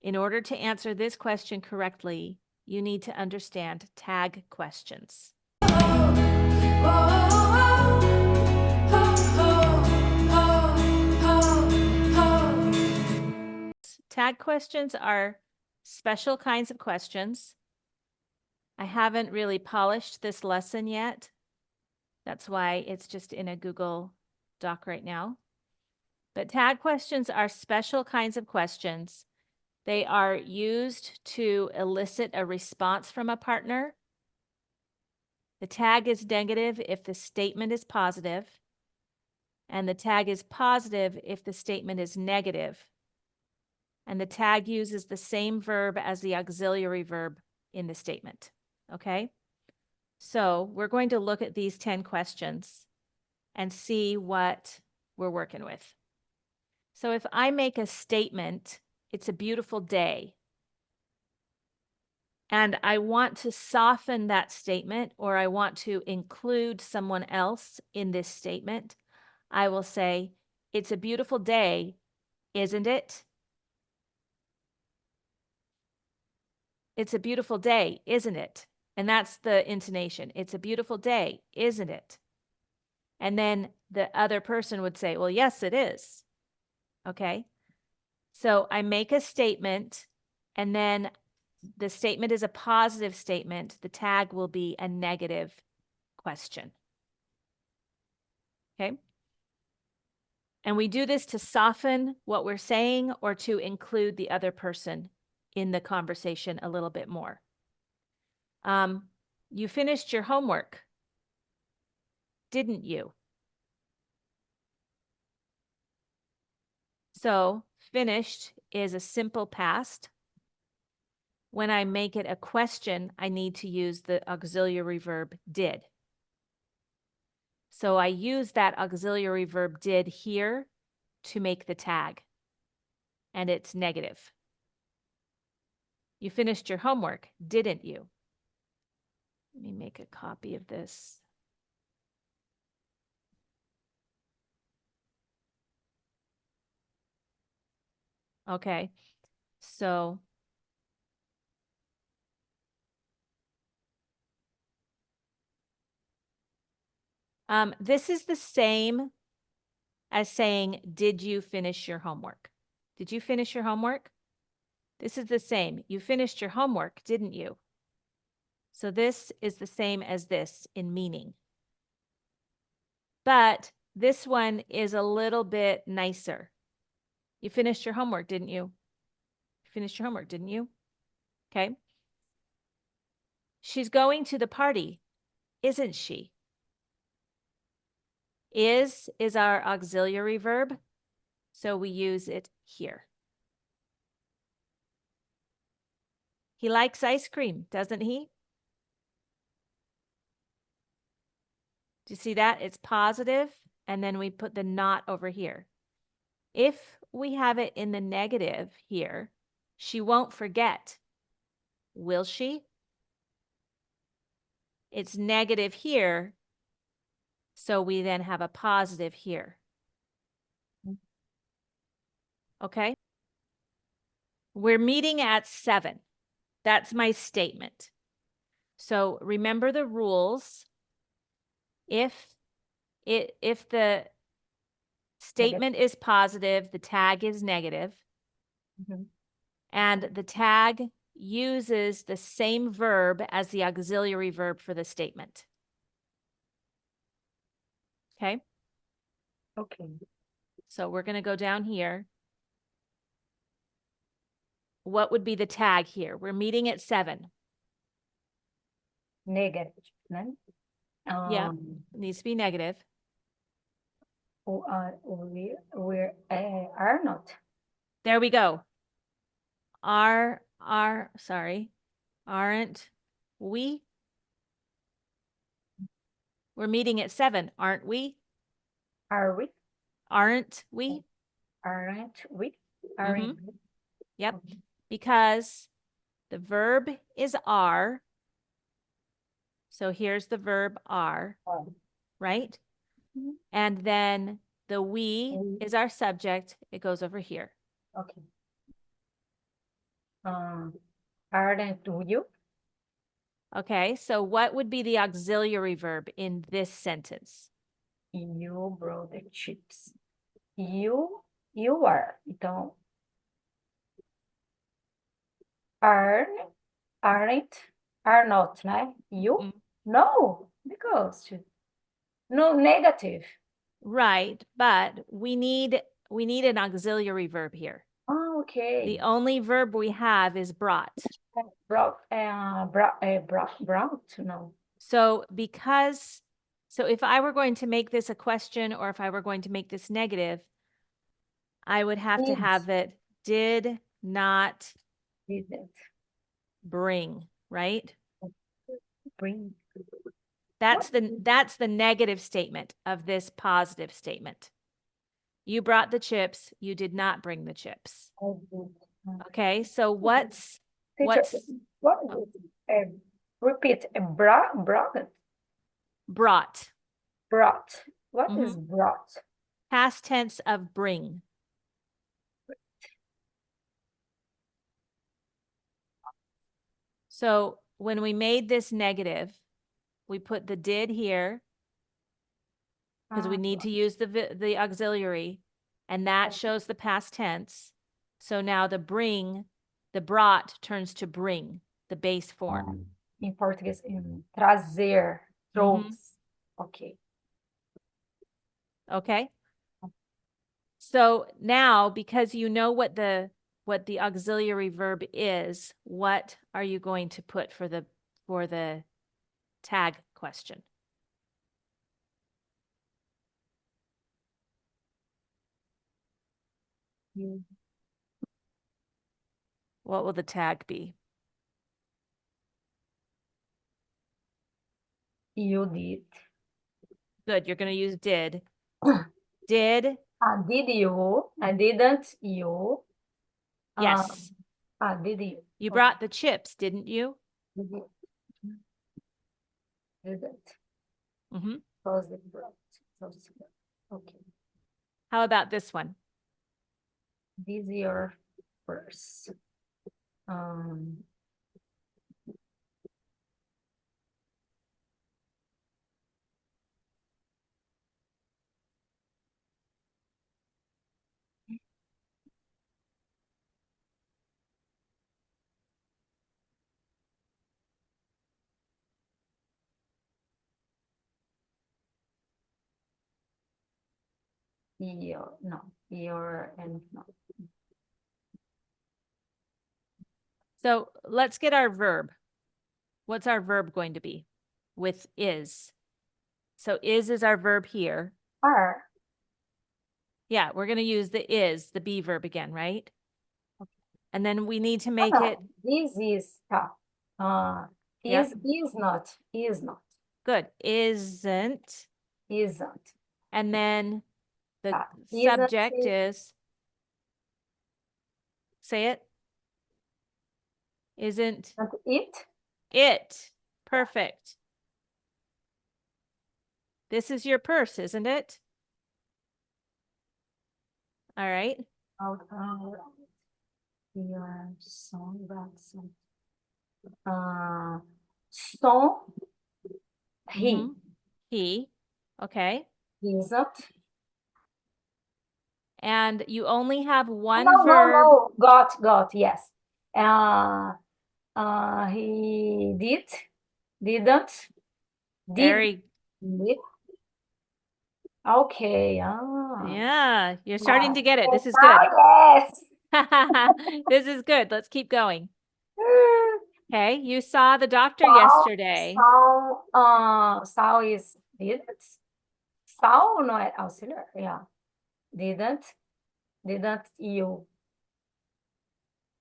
In order to answer this question correctly, you need to understand tag questions. Tag questions are special kinds of questions. I haven't really polished this lesson yet. That's why it's just in a Google Doc right now. But tag questions are special kinds of questions. They are used to elicit a response from a partner. The tag is negative if the statement is positive, and the tag is positive if the statement is negative. And the tag uses the same verb as the auxiliary verb in the statement, okay? So we're going to look at these 10 questions and see what we're working with. So if I make a statement, it's a beautiful day, and I want to soften that statement, or I want to include someone else in this statement, I will say, it's a beautiful day, isn't it? It's a beautiful day, isn't it? And that's the intonation. It's a beautiful day, isn't it? And then the other person would say, well, yes, it is. Okay. So I make a statement, and then the statement is a positive statement. The tag will be a negative question. Okay. And we do this to soften what we're saying or to include the other person in the conversation a little bit more. You finished your homework, didn't you? So finished is a simple past. When I make it a question, I need to use the auxiliary verb did. So I use that auxiliary verb did here to make the tag, and it's negative. You finished your homework, didn't you? Let me make a copy of this. Okay, so this is the same as saying, did you finish your homework? Did you finish your homework? This is the same. You finished your homework, didn't you? So this is the same as this in meaning. But this one is a little bit nicer. You finished your homework, didn't you? You finished your homework, didn't you? Okay. She's going to the party, isn't she? Is our auxiliary verb, so we use it here. He likes ice cream, doesn't he? Do you see that? It's positive, and then we put the not over here. If we have it in the negative here, she won't forget. Will she? It's negative here, so we then have a positive here. Okay? We're meeting at 7. That's my statement. So remember the rules. If the statement is positive, the tag is negative. Mhm. And the tag uses the same verb as the auxiliary verb for the statement. Okay? Okay. So we're going to go down here. What would be the tag here? We're meeting at 7. Negative. Yeah, it needs to be negative. We are not. There we go. Sorry, aren't we? We're meeting at 7, aren't we? Are we? Aren't we? Aren't we? Mhm. Aren't we? Yep, Okay. because the verb is are. So here's the verb are, right? Mhm. And then the we is our subject. It goes over here. Okay. Aren't you? Okay, so what would be the auxiliary verb in this sentence? You brought the chips. You are. Então, aren't, are not, né? You? Mm, No, because no negative. right, but we need an auxiliary verb here. Oh, okay. The only verb we have is brought. Brought, no. So if I were going to make this a question or if I were going to make this negative, I would have to have it did not Didn't bring, right? bring. That's the negative statement of this positive statement. You brought the chips, you did not bring the chips. Okay, so what's Teacher, what oh, is repeat, brought? brought? Brought. What is Mhm. brought? Past tense of bring. So when we made this negative, we put the did here because we need to use the auxiliary, and that shows the past tense. So now the brought turns to bring, the base form. Em português, trazer, trouxe. Ok. Okay? So now, because you know what the auxiliary verb is, what are you going to put for the tag question? What will the tag be? You did. Good, you're going to use did. Did? Did you? Didn't you? Yes. Did you? You brought the chips, didn't you? Did you? Didn't. Mm-hmm. Close the brought. Okay. How about this one? This your purse. Your and no. So let's get our verb. What's our verb going to be with is? So is our verb here. Are. Yeah, we're going to use the be verb again, right? And then we need to make No, it. this is Yep. is not Good. Isn't. isn't. And then the Isn't subject is, say it. Isn't it? it. Perfect. This is your purse, isn't it? All right. Your song, song, he He. Okay. isn't. And you only have one No, verb. no. Got, yes. He didn't, Very. did. Okay. Yeah, you're starting Wow. to get it. This is good. Yes. This is good. Let's keep going. Okay, you saw the doctor yesterday. Sal is didn't. Sal não é auxiliar. Yeah. Didn't you?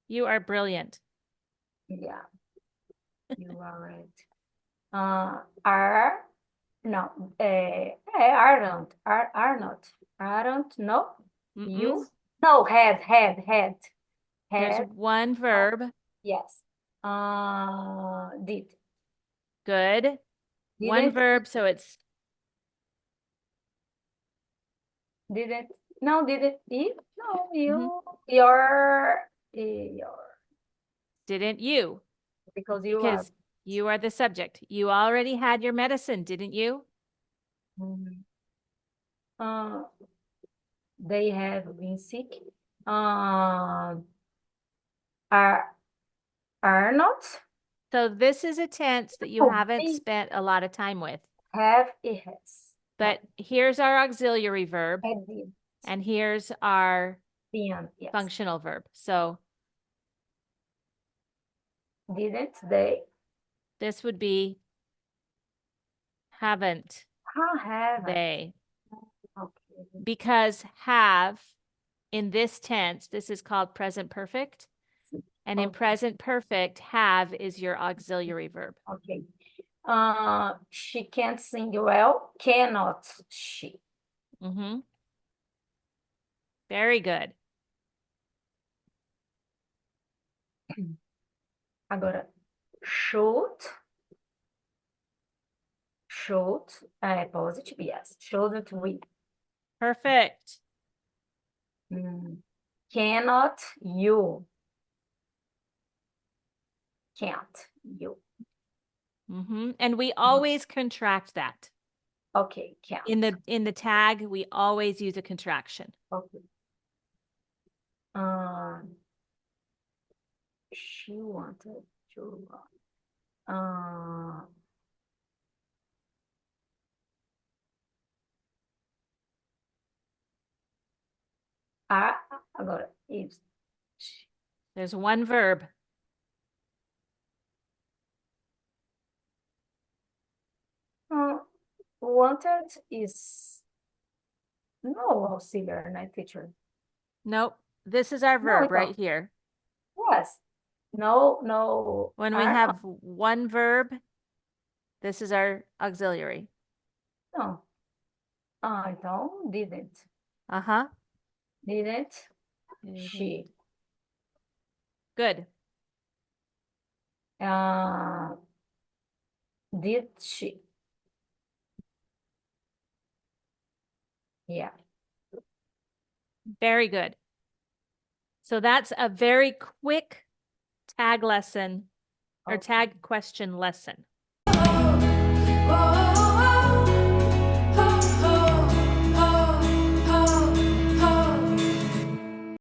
You are brilliant. Yeah. You are right. Are no. Aren't no. You no had. There's one verb. Yes. Did. Good. One verb, so it's Didn't. No, didn't you? No, you. Mhm. Your. Didn't you? Because you are. Because you are the subject. You already had your medicine, didn't you? Mhm. They have been sick. Are not So this is a tense that you Oh, haven't they spent a lot of time with. have it has. But here's our auxiliary verb, Had did. and here's our Been, yes. functional verb. So Didn't they? this would be haven't How have they. Okay. Because have in this tense, this is called present perfect. And in Okay. present perfect, have is your auxiliary verb. Okay. She can't sing well. Cannot she? Mm-hmm. Very good. Agora, should positive, yes. Shouldn't we? Perfect. Cannot you? Can't you? Mm-hmm. And we always contract that. Okay, can't. In the tag, we always use a contraction. Okay. She wanted to. Agora, is. There's one verb. Wanted is no auxiliary, night teacher. Nope. This is our verb right here. Yes. No. When we have one verb, this is our auxiliary. No. Então, didn't. Uh-huh. Didn't she? Good. Did she? Yeah. Very good. So that's a very quick tag lesson or tag question lesson.